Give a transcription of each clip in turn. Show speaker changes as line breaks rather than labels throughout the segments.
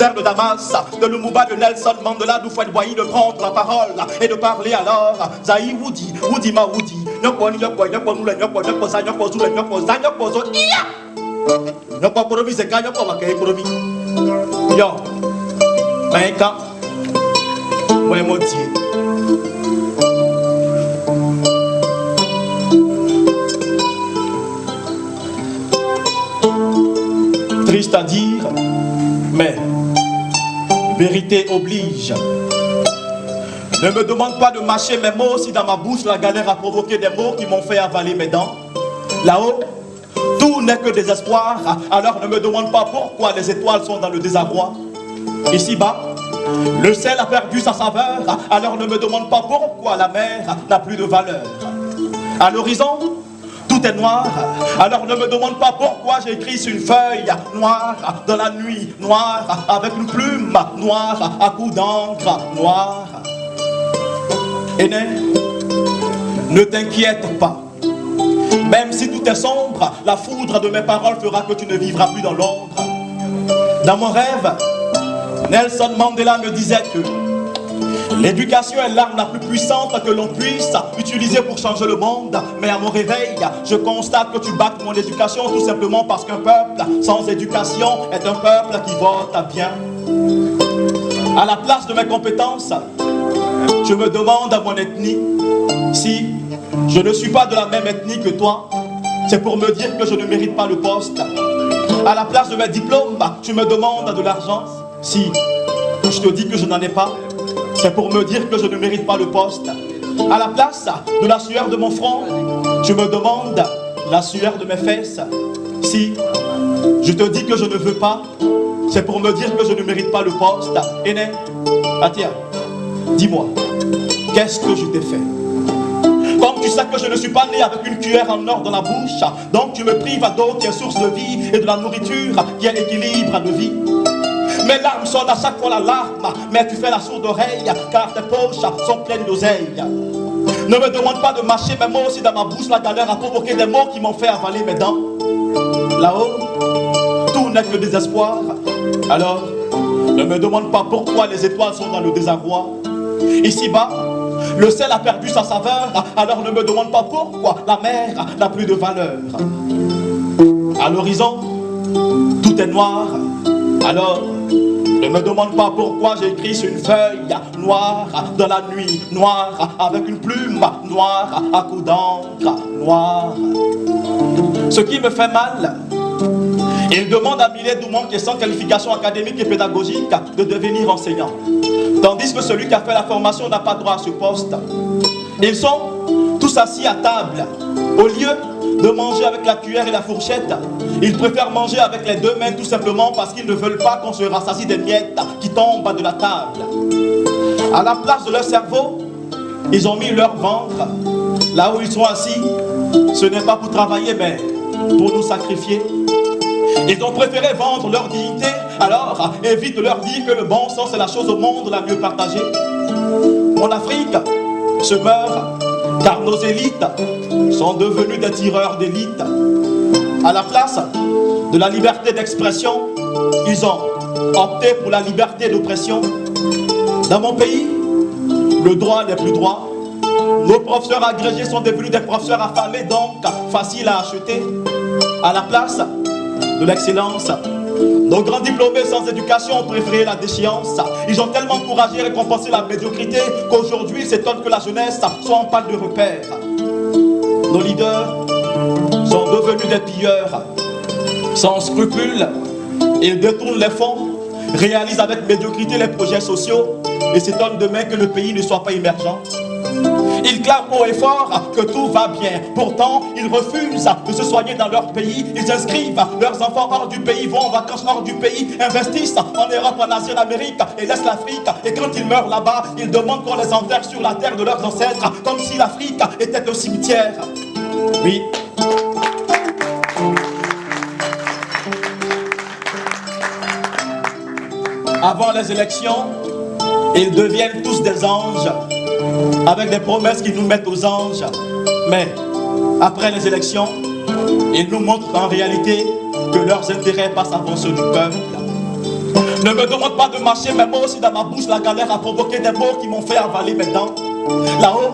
désert de Damas, de Lumumba, de Nelson Mandela, d'Houphouët Boigny, de prendre la parole et de parler alors. Zaï Woudi, Woudi ma Woudi, Nyoko Nyoko Nyoko Nula Nyoko Nyoko Za Nyoko Zula Nyoko Za Nyoko Zo Iya Nyoko Provi Zeka Nyoko Wakei Provi Yo Maïka Moi Moti. Triste à dire, mais vérité oblige. Ne me demande pas de mâcher mes mots si dans ma bouche la galère a provoqué des mots qui m'ont fait avaler mes dents. Là-haut, tout n'est que désespoir, alors ne me demande pas pourquoi les étoiles sont dans le désarroi. Ici-bas, le sel a perdu sa saveur, alors ne me demande pas pourquoi la mer n'a plus de valeur. À l'horizon, tout est noir, alors ne me demande pas pourquoi j'écris sur une feuille noire dans la nuit, noire avec une plume noire à coups d'encre noire. Aîné, ne t'inquiète pas. Même si tout est sombre, la foudre de mes paroles fera que tu ne vivras plus dans l'ombre. Dans mon rêve, Nelson Mandela me disait que l'éducation est l'arme la plus puissante que l'on puisse utiliser pour changer le monde. Mais à mon réveil, je constate que tu battes mon éducation tout simplement parce qu'un peuple sans éducation est un peuple qui vote à bien. À la place de mes compétences, je me demande à mon ethnie si je ne suis pas de la même ethnie que toi. C'est pour me dire que je ne mérite pas le poste. À la place de mes diplômes, tu me demandes de l'argent. Si je te dis que je n'en ai pas, c'est pour me dire que je ne mérite pas le poste. À la place de la sueur de mon front, tu me demandes la sueur de mes fesses. Si je te dis que je ne veux pas, c'est pour me dire que je ne mérite pas le poste. Aîné, tiens, dis-moi, qu'est-ce que je t'ai fait? Comme tu sais que je ne suis pas né avec une cuillère en or dans la bouche, donc tu me prives d'eau qui est source de vie et de la nourriture qui est l'équilibre de vie. Mes larmes sonnent à chaque fois la larme, mais tu fais la sourde oreille, car tes poches sont pleines d'oseille. Ne me demande pas de mâcher mes mots si dans ma bouche la galère a provoqué des mots qui m'ont fait avaler mes dents. Là-haut, tout n'est que désespoir. Alors, ne me demande pas pourquoi les étoiles sont dans le désarroi. Ici-bas, le sel a perdu sa saveur, alors ne me demande pas pourquoi la mer n'a plus de valeur. À l'horizon, tout est noir, alors ne me demande pas pourquoi j'écris sur une feuille noire dans la nuit, noire avec une plume noire à coups d'encre noire. Ce qui me fait mal, il demande à Millet Doumon qui est sans qualification académique et pédagogique de devenir enseignant. Tandis que celui qui a fait la formation n'a pas droit à ce poste. Ils sont tous assis à table. Au lieu de manger avec la cuillère et la fourchette, ils préfèrent manger avec les deux mains tout simplement parce qu'ils ne veulent pas qu'on se rassasie des miettes qui tombent de la table. À la place de leur cerveau, ils ont mis leur ventre. Là où ils sont assis, ce n'est pas pour travailler mais pour nous sacrifier. Ils ont préféré vendre leur dignité, alors évite de leur dire que le bon sens est la chose au monde la mieux partagée. Mon Afrique se meurt car nos élites sont devenues des tireurs d'élite. À la place de la liberté d'expression, ils ont opté pour la liberté d'oppression. Dans mon pays, le droit n'est plus droit. Nos professeurs agrégés sont devenus des professeurs affamés, donc faciles à acheter. À la place de l'excellence, nos grands diplômés sans éducation ont préféré la déchéance. Ils ont tellement encouragé et récompensé la médiocrité qu'aujourd'hui ils s'étonnent que la jeunesse soit en panne de repères. Nos leaders sont devenus des pilleurs. Sans scrupules, ils détournent les fonds, réalisent avec médiocrité les projets sociaux et s'étonnent demain que le pays ne soit pas émergent. Ils clament haut et fort que tout va bien. Pourtant, ils refusent de se soigner dans leur pays. Ils inscrivent leurs enfants hors du pays, vont en vacances hors du pays, investissent en Europe, en Asie, en Amérique et laissent l'Afrique. Et quand ils meurent là-bas, ils demandent qu'on les enterre sur la terre de leurs ancêtres, comme si l'Afrique était un cimetière. Oui. Avant les élections, ils deviennent tous des anges, avec des promesses qu'ils nous mettent aux anges. Mais après les élections, ils nous montrent en réalité que leurs intérêts passent avant ceux du peuple. Ne me demande pas de marcher mes mots si dans ma bouche la galère a provoqué des mots qui m'ont fait avaler mes dents. Là-haut,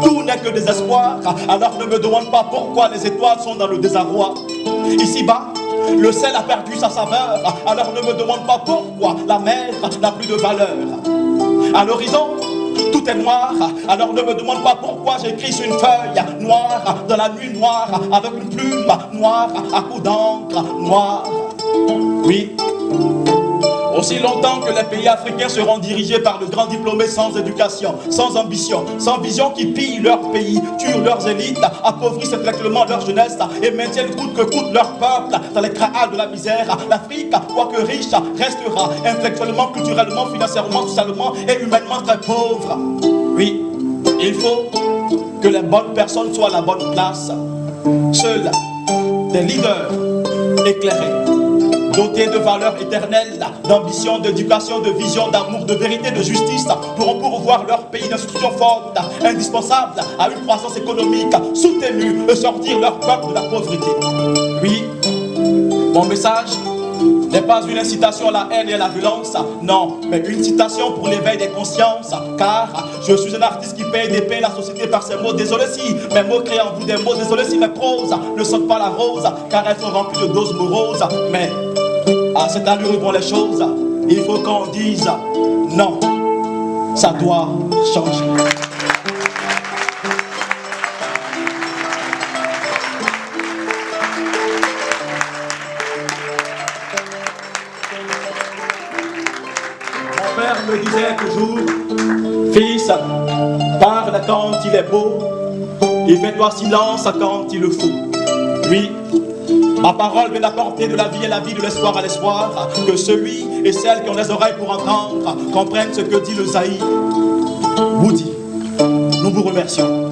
tout n'est que désespoir. Alors ne me demande pas pourquoi les étoiles sont dans le désarroi. Ici-bas, le sel a perdu sa saveur. Alors ne me demande pas pourquoi la mer n'a plus de valeur. À l'horizon, tout est noir. Alors ne me demande pas pourquoi j'écris sur une feuille noire dans la nuit noire avec une plume noire à coups d'encre noire. Oui. Aussi longtemps que les pays africains seront dirigés par de grands diplômés sans éducation, sans ambition, sans vision, qui pillent leur pays, tuent leurs élites, appauvrissent intellectuellement leur jeunesse et maintiennent coûte que coûte leur peuple dans les crahals de la misère, l'Afrique, quoique riche, restera intellectuellement, culturellement, financièrement, socialement et humainement très pauvre. Oui, il faut que les bonnes personnes soient à la bonne place. Seuls des leaders éclairés, dotés de valeurs éternelles, d'ambition, d'éducation, de vision, d'amour, de vérité, de justice, pourront pourvoir leur pays d'institutions fortes, indispensables à une croissance économique soutenue et sortir leur peuple de la pauvreté. Oui, mon message n'est pas une incitation à la haine et à la violence, non, mais une citation pour l'éveil des consciences, car je suis un artiste qui paye des peines la société par ses mots. Désolé si mes mots créent en vous des mots, désolé si mes proses ne sentent pas la rose, car elles sont remplies de doses moroses, mais à cette allure vont les choses, il faut qu'on dise non, ça doit changer. Mon père me disait toujours, fils, parle quand il est beau, et fais-toi silence quand il le faut. Oui, ma parole vient d'apporter de la vie à la vie, de l'espoir à l'espoir. Que celui et celle qui ont les oreilles pour entendre comprennent ce que dit le Zaïre. Woody, nous vous remercions.